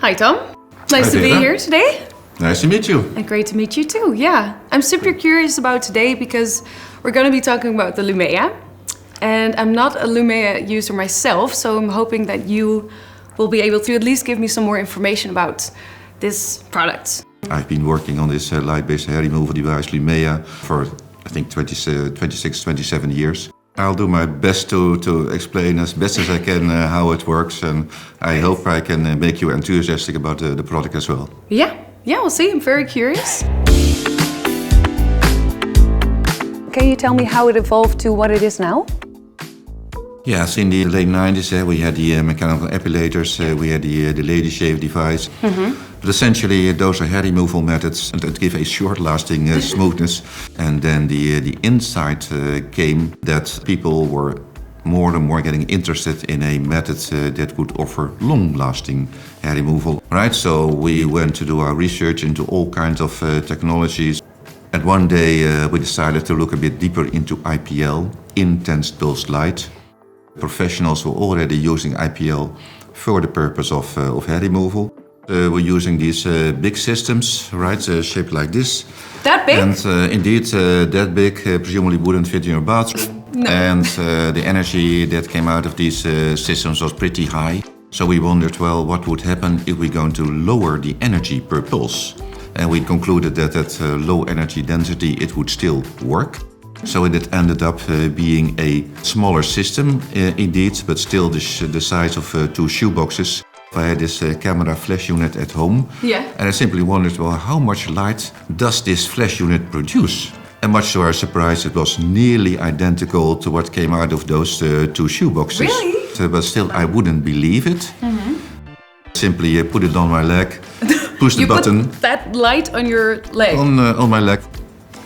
Hi, Tom. Nice to be here today. Nice to meet you. And great to meet you too, yeah. I'm super curious about today because we're going to be talking about the Lumea. And I'm not a Lumea user myself, so I'm hoping that you will be able to at least give me some more information about this product. I've been working on this light-based hair removal device, Lumea, for I think 26, 27 years. I'll do my best to explain as best as I can how it works, and I hope I can make you enthusiastic about the product as well. Yeah, we'll see. I'm very curious. Can you tell me how it evolved to what it is now? Yes, in the late 90s we had the mechanical epilators, we had the lady shave device. But essentially those are hair removal methods that give a short-lasting smoothness. And then the insight came that people were more and more getting interested in a method that would offer long-lasting hair removal. Right, so we went to do our research into all kinds of technologies. And one day we decided to look a bit deeper into IPL, intense pulsed light. Professionals were already using IPL for the purpose of hair removal. We're using these big systems, right, shaped like this. That big? And indeed, that big presumably wouldn't fit in your bathroom. No. And the energy that came out of these systems was pretty high. So we wondered, well, what would happen if we're going to lower the energy per pulse? And we concluded that at low energy density it would still work. So it ended up being a smaller system indeed, but still the size of 2 shoeboxes. I had this camera flash unit at home, and I simply wondered, well, how much light does this flash unit produce? And much to our surprise, it was nearly identical to what came out of those 2 shoeboxes. Really? But still, I wouldn't believe it. Simply put it on my leg, push the button. You put that light on your leg? On my leg.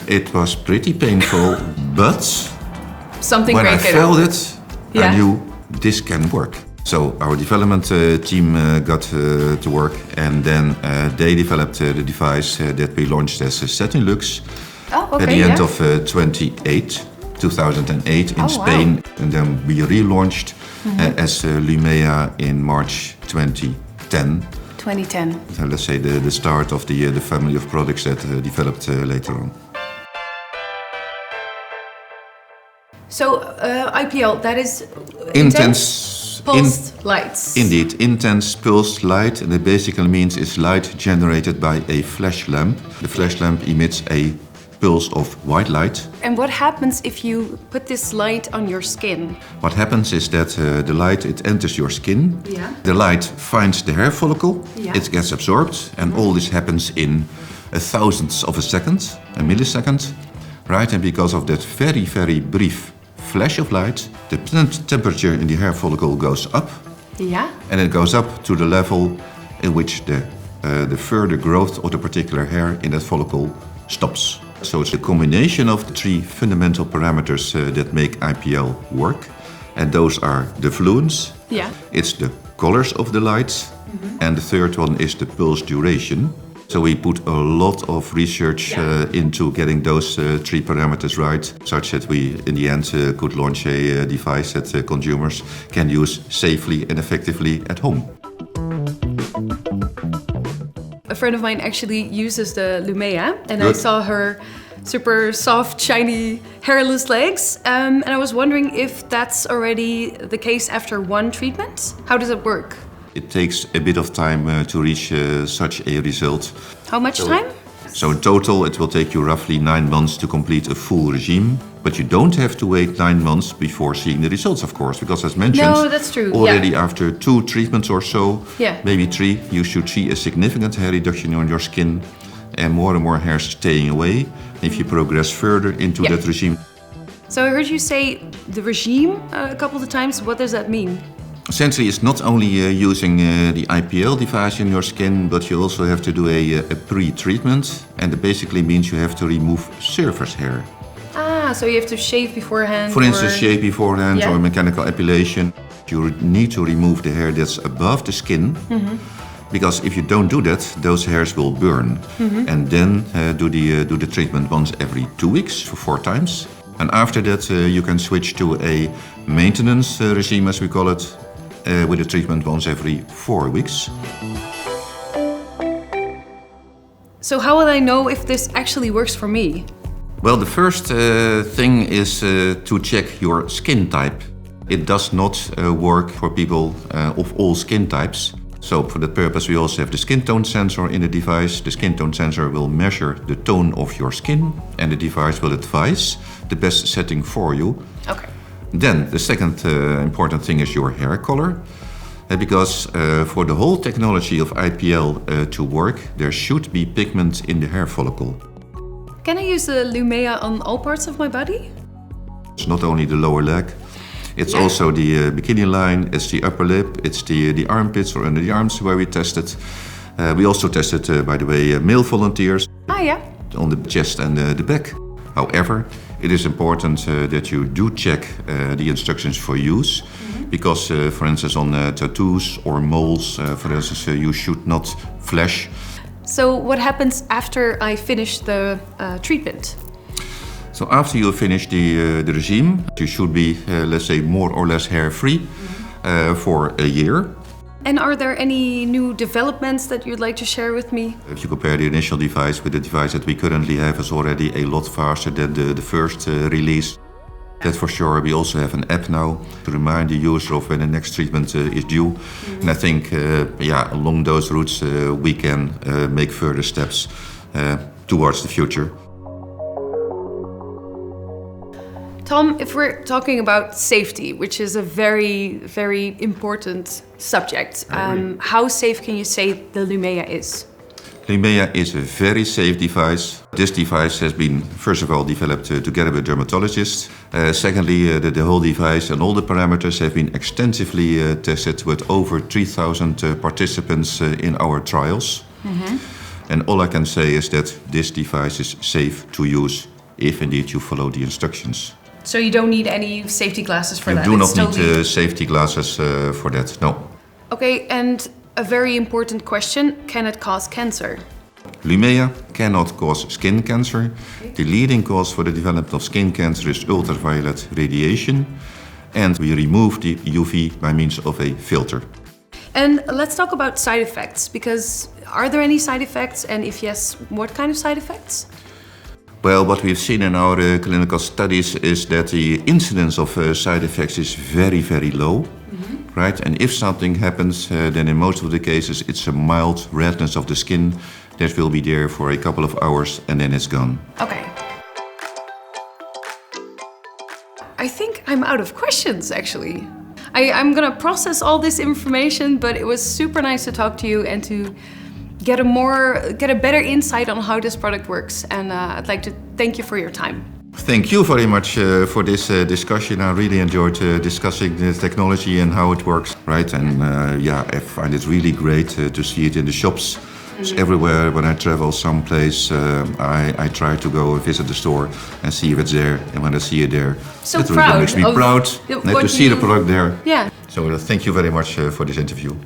It was pretty painful, but something when I felt it, Yeah. I knew this can work. So our development team got to work, and then they developed the device that we launched as Satin Lux at the end of 2008 in Spain. Wow. And then we relaunched as Lumea in March 2010. 2010. So let's say the start of the family of products that developed later on. So IPL, that is intense pulsed lights. Indeed, intense pulsed light, and it basically means it's light generated by a flash lamp. The flash lamp emits a pulse of white light. And what happens if you put this light on your skin? What happens is that the light, it enters your skin. Yeah. The light finds the hair follicle, Yeah. it gets absorbed, and all this happens in a thousandth of a second, a millisecond, right? And because of that very, very brief flash of light, the temperature in the hair follicle goes up. Yeah. And it goes up to the level in which the further growth of the particular hair in that follicle stops. So it's a combination of the 3 fundamental parameters that make IPL work. And those are the fluence, it's the colors of the lights, and the third one is the pulse duration. So we put a lot of research into getting those 3 parameters right, such that we, in the end, could launch a device that consumers can use safely and effectively at home. A friend of mine actually uses the Lumea, and Good. I saw her super soft, shiny, hairless legs. And I was wondering if that's already the case after 1 treatment. How does it work? It takes a bit of time to reach such a result. How much time? So in total it will take you roughly 9 months to complete a full regime. But you don't have to wait 9 months before seeing the results, of course. Because as mentioned, No, that's true. already after 2 treatments or so, Yeah. maybe 3, you should see a significant hair reduction on your skin and more hair staying away if you progress further into that regime. So I heard you say the regime a couple of times. What does that mean? Essentially, it's not only using the IPL device in your skin, but you also have to do a pre-treatment. And it basically means you have to remove surface hair. So you have to shave beforehand? For instance, shave beforehand or Yeah. mechanical epilation. You need to remove the hair that's above the skin. Because if you don't do that, those hairs will burn. And then do the treatment once every 2 weeks for 4 times. And after that, you can switch to a maintenance regime, as we call it, with a treatment once every 4 weeks. So how will I know if this actually works for me? Well, the first thing is to check your skin type. It does not work for people of all skin types. So for that purpose we also have the skin tone sensor in the device. The skin tone sensor will measure the tone of your skin and the device will advise the best setting for you. Okay. Then the second important thing is your hair color. Because for the whole technology of IPL to work, there should be pigment in the hair follicle. Can I use the Lumea on all parts of my body? It's not only the lower leg, it's also the bikini line, it's the upper lip, it's the armpits or under the arms where we tested. We also tested, by the way, male volunteers on the chest and the back. However, it is important that you do check the instructions for use. Because, for instance, on tattoos or moles, for instance, you should not flash. So what happens after I finish the treatment? So after you finish the regime, you should be, let's say, more or less hair-free for a year. And are there any new developments that you'd like to share with me? If you compare the initial device with the device that we currently have, is already a lot faster than the first release. That for sure. We also have an app now to remind the user of when the next treatment is due. And I think, along those routes, we can make further steps towards the future. Tom, if we're talking about safety, which is a very, very important subject, how safe can you say the Lumea is? Lumea is a very safe device. This device has been, first of all, developed together with dermatologists. Secondly, the whole device and all the parameters have been extensively tested with over 3,000 participants in our trials. And all I can say is that this device is safe to use if indeed you follow the instructions. So you don't need any safety glasses for that? You do not need safety glasses for that, no. Okay, and a very important question, can it cause cancer? Lumea cannot cause skin cancer. The leading cause for the development of skin cancer is ultraviolet radiation. And we remove the UV by means of a filter. And let's talk about side effects, because are there any side effects? And if yes, what kind of side effects? Well, what we've seen in our clinical studies is that the incidence of side effects is very, very low. Right? And if something happens, then in most of the cases it's a mild redness of the skin that will be there for a couple of hours and then it's gone. Okay. I think I'm out of questions, actually. I'm gonna process all this information, but it was super nice to talk to you and to get a better insight on how this product works. And I'd like to thank you for your time. Thank you very much for this discussion. I really enjoyed discussing the technology and how it works, right? And I find it really great to see it in the shops. It's everywhere. When I travel someplace, I try to go and visit the store and see if it's there. And when I see it there, it really makes me proud to see the product there. Yeah. So thank you very much for this interview.